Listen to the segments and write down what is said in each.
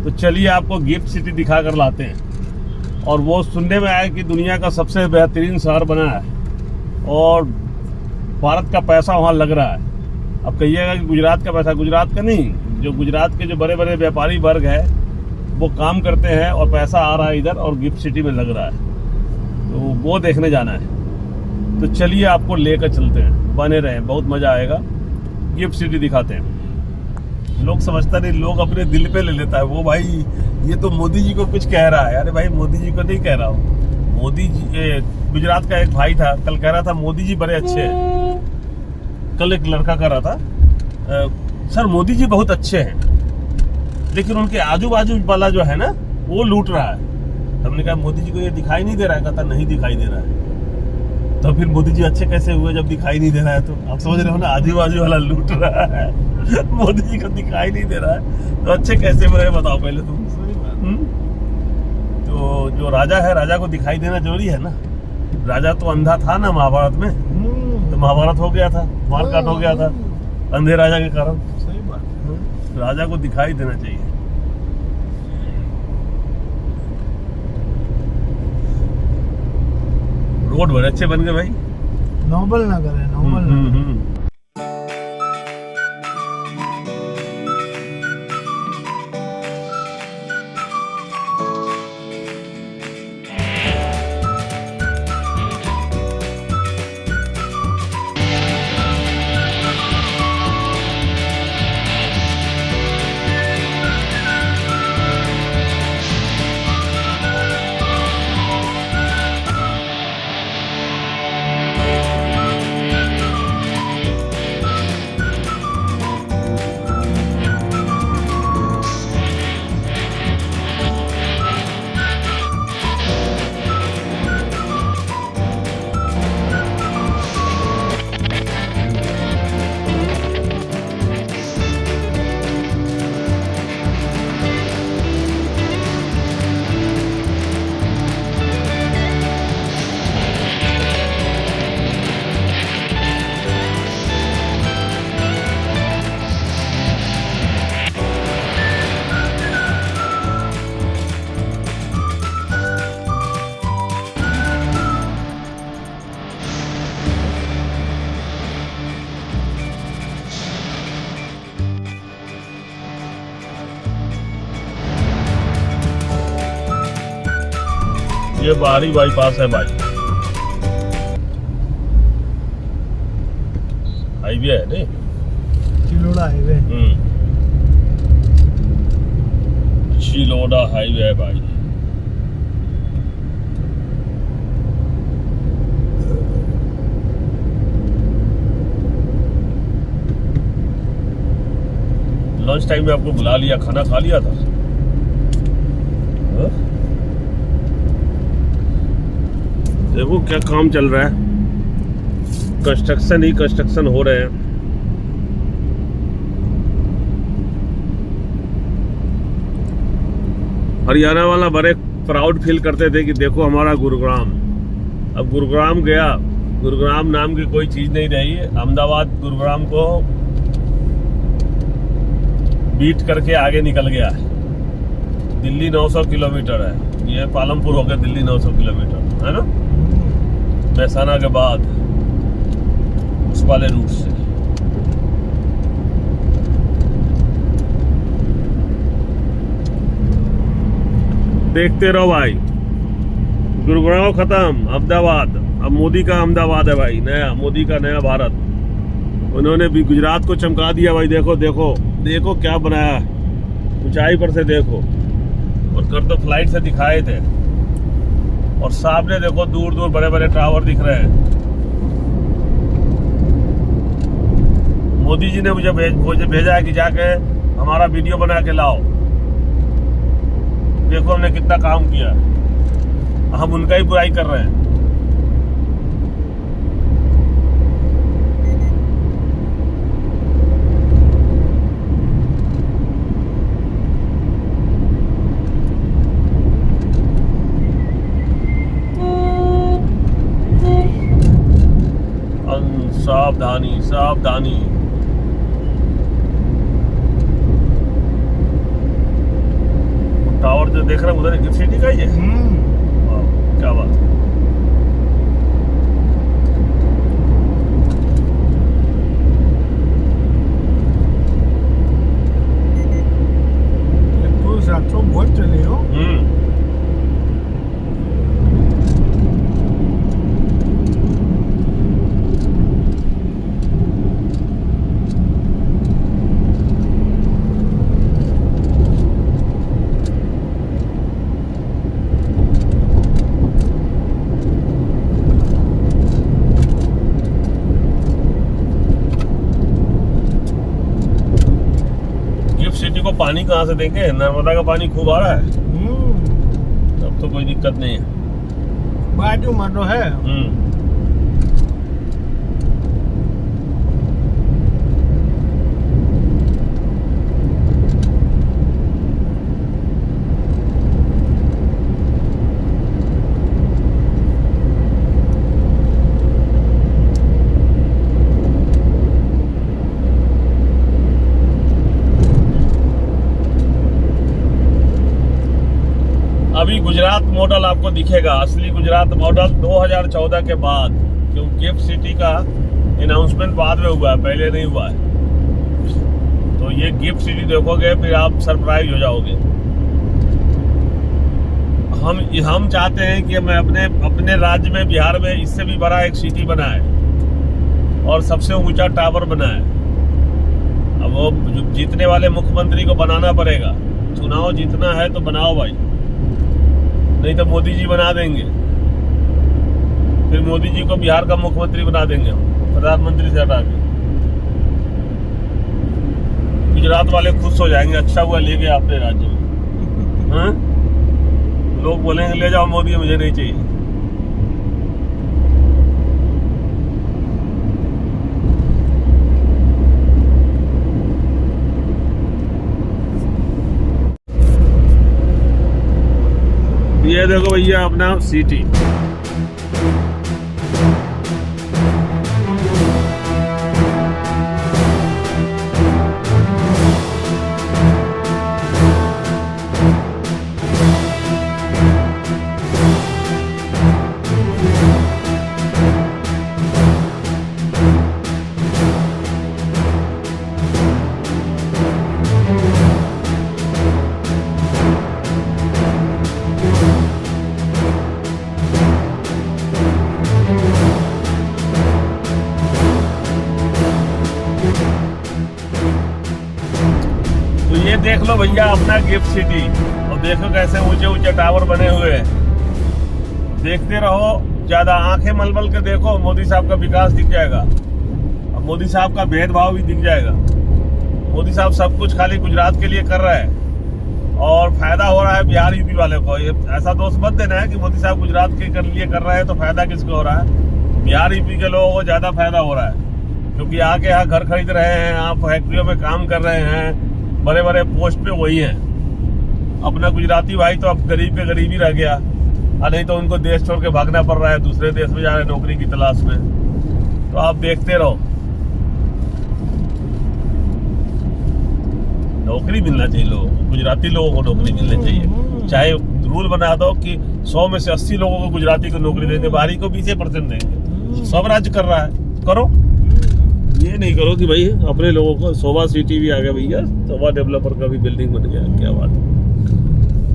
तो चलिए आपको गिफ्ट सिटी दिखा कर लाते हैं। और वो सुनने में आया कि दुनिया का सबसे बेहतरीन शहर बना है और भारत का पैसा वहाँ लग रहा है। अब कहिएगा कि गुजरात का पैसा, गुजरात का नहीं, जो गुजरात के जो बड़े बड़े व्यापारी वर्ग है वो काम करते हैं और पैसा आ रहा है इधर और गिफ्ट सिटी में लग रहा है, तो वो देखने जाना है। तो चलिए आपको लेकर चलते हैं, बने रहें, बहुत मज़ा आएगा। गिफ्ट सिटी दिखाते हैं। लोग समझता नहीं, लोग अपने दिल पे ले लेता है वो, भाई ये तो मोदी जी को कुछ कह रहा है। अरे भाई मोदी जी को नहीं कह रहा हूँ, मोदी जी, गुजरात का एक भाई था कल कह रहा था मोदी जी बड़े अच्छे हैं। कल एक लड़का कह रहा था सर मोदी जी बहुत अच्छे हैं, लेकिन उनके आजू बाजू वाला जो है ना वो लूट रहा है। हमने कहा मोदी जी को ये दिखाई नहीं दे रहा है? कहता नहीं दिखाई दे रहा है। तो फिर मोदी जी अच्छे कैसे हुए जब दिखाई नहीं दे रहा है? तो आप समझ रहे हो ना, आजू बाजू वाला लूट रहा है मोदी जी को दिखाई नहीं दे रहा है तो अच्छे कैसे हुए बताओ पहले तुम। तो जो राजा है, राजा को दिखाई देना जरूरी है ना। राजा तो अंधा था ना महाभारत में, तो महाभारत हो गया था, मारकाट हो गया था अंधे राजा के कारण। सही बात। राजा को दिखाई देना चाहिए। रोड बड़े अच्छे बन गए भाई, नोबल नगर है, नोबल नगर। ये बाहरी बाईपास है भाई, हाईवे है नहीं, चिलोड़ा हाईवे। चिलोड़ा हाईवे है भाई। लंच टाइम में आपको बुला लिया, खाना खा लिया था। देखो क्या काम चल रहा है, कंस्ट्रक्शन ही कंस्ट्रक्शन हो रहे हैं। हरियाणा वाला बड़े प्राउड फील करते थे कि देखो हमारा गुरुग्राम। अब गुरुग्राम गया, गुरुग्राम नाम की कोई चीज नहीं रही है। अहमदाबाद गुरुग्राम को बीट करके आगे निकल गया है। दिल्ली 900 किलोमीटर है, ये पालमपुर हो गया दिल्ली 900 किलोमीटर, है ना, महसाना के बाद उस वाले रूट से। देखते रहो भाई, गुरुग्राम खत्म, अहमदाबाद। अब मोदी का अहमदाबाद है भाई, नया मोदी का नया भारत। उन्होंने भी गुजरात को चमका दिया भाई। देखो देखो देखो क्या बनाया, ऊंचाई पर से देखो। और कर तो फ्लाइट से दिखाए थे, और सामने देखो दूर दूर बड़े बड़े टावर दिख रहे हैं। मोदी जी ने मुझे भेजा है कि जाके हमारा वीडियो बना के लाओ। देखो हमने कितना काम किया, हम उनका ही बुराई कर रहे हैं। सावधानी सावधानी। जो देख रहे हैं उधर गिफ्ट सिटी का ही है। वाह, क्या बात है। तो बहुत चले हो। सिटी को पानी कहाँ से देंगे? नर्मदा का पानी खूब आ रहा है, तब तो कोई दिक्कत नहीं है। बाजू में तो है। अभी गुजरात मॉडल आपको दिखेगा, असली गुजरात मॉडल 2014 के बाद, क्योंकि गिफ्ट सिटी का अनाउंसमेंट बाद में हुआ है, पहले नहीं हुआ है। तो ये गिफ्ट सिटी देखोगे फिर आप सरप्राइज हो जाओगे। हम चाहते हैं कि मैं अपने राज्य में, बिहार में इससे भी बड़ा एक सिटी बनाए और सबसे ऊंचा टावर बनाए। अब वो जीतने वाले मुख्यमंत्री को बनाना पड़ेगा, चुनाव जीतना है तो बनाओ भाई, नहीं तो मोदी जी बना देंगे, फिर मोदी जी को बिहार का मुख्यमंत्री बना देंगे हम, प्रधानमंत्री से हटा के। गुजरात वाले खुश हो जाएंगे, अच्छा हुआ ले गए अपने राज्य में। हाँ? लोग बोलेंगे ले जाओ मोदी, मुझे नहीं चाहिए। ये देखो भैया अपना सिटी। ये देख लो भैया अपना गिफ्ट सिटी, और देखो कैसे ऊंचे ऊंचे टावर बने हुए हैं। देखते रहो, ज्यादा आंखें मलमल के देखो, मोदी साहब का विकास दिख जाएगा, और मोदी साहब का भेदभाव भी दिख जाएगा। मोदी साहब सब कुछ खाली गुजरात के लिए कर रहा है और फायदा हो रहा है बिहार यूपी वाले को। ये ऐसा दोष मत देना है कि मोदी साहब गुजरात के लिए कर रहे हैं तो फायदा किसको हो रहा है? बिहार यूपी के लोगों को ज्यादा फायदा हो रहा है, क्योंकि आके यहाँ घर खरीद रहे हैं, यहाँ फैक्ट्रियों में काम कर रहे हैं, बड़े बड़े पोस्ट पे वही हैं। अपना गुजराती भाई तो अब गरीब के गरीब ही रह गया, और नहीं तो उनको देश छोड़ के भागना पड़ रहा है, दूसरे देश में जा रहे हैं नौकरी की तलाश में। तो आप देखते रहो, नौकरी मिलना चाहिए लोगों को, गुजराती लोगों को नौकरी मिलनी चाहिए। चाहे रूल बना दो कि 100 में से 80 लोगों को गुजराती को नौकरी देंगे, बाहरी को 20% देंगे। सब राज्य कर रहा है, करो। ये नहीं करो कि भाई अपने लोगों को। सोभा सिटी भी आ गया भैया, सोभा डेवलपर का भी बिल्डिंग बन गया। क्या बात है,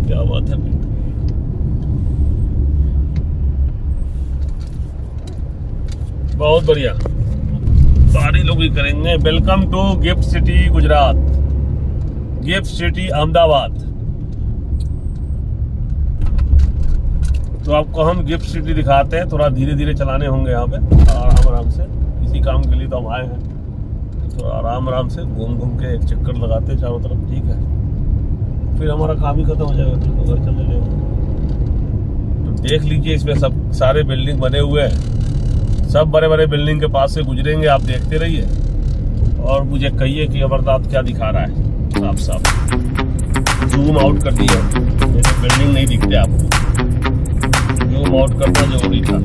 क्या बात है। बहुत बढ़िया, सारे लोग ही करेंगे। Welcome to GIFT City Gujarat, GIFT City Ahmedabad. तो आपको हम गिफ्ट सिटी दिखाते हैं, थोड़ा धीरे धीरे चलाने होंगे यहाँ पे, आराम आराम से। इसी काम के लिए तो हम आए हैं, थोड़ा आराम आराम से घूम घूम के एक चक्कर लगाते हैं चारों तरफ, ठीक है। फिर हमारा काम ही खत्म हो जाएगा, फिर तो घर चले जाएंगे। तो देख लीजिए, इसमें सब सारे बिल्डिंग बने हुए हैं, सब बड़े बड़े बिल्डिंग के पास से गुजरेंगे, आप देखते रहिए और मुझे कहिए कि अमरनाथ क्या दिखा रहा है। साफ साफ जूम आउट कर दिया, बिल्डिंग नहीं दिखते आपको, जूम आउट करना जरूरी था।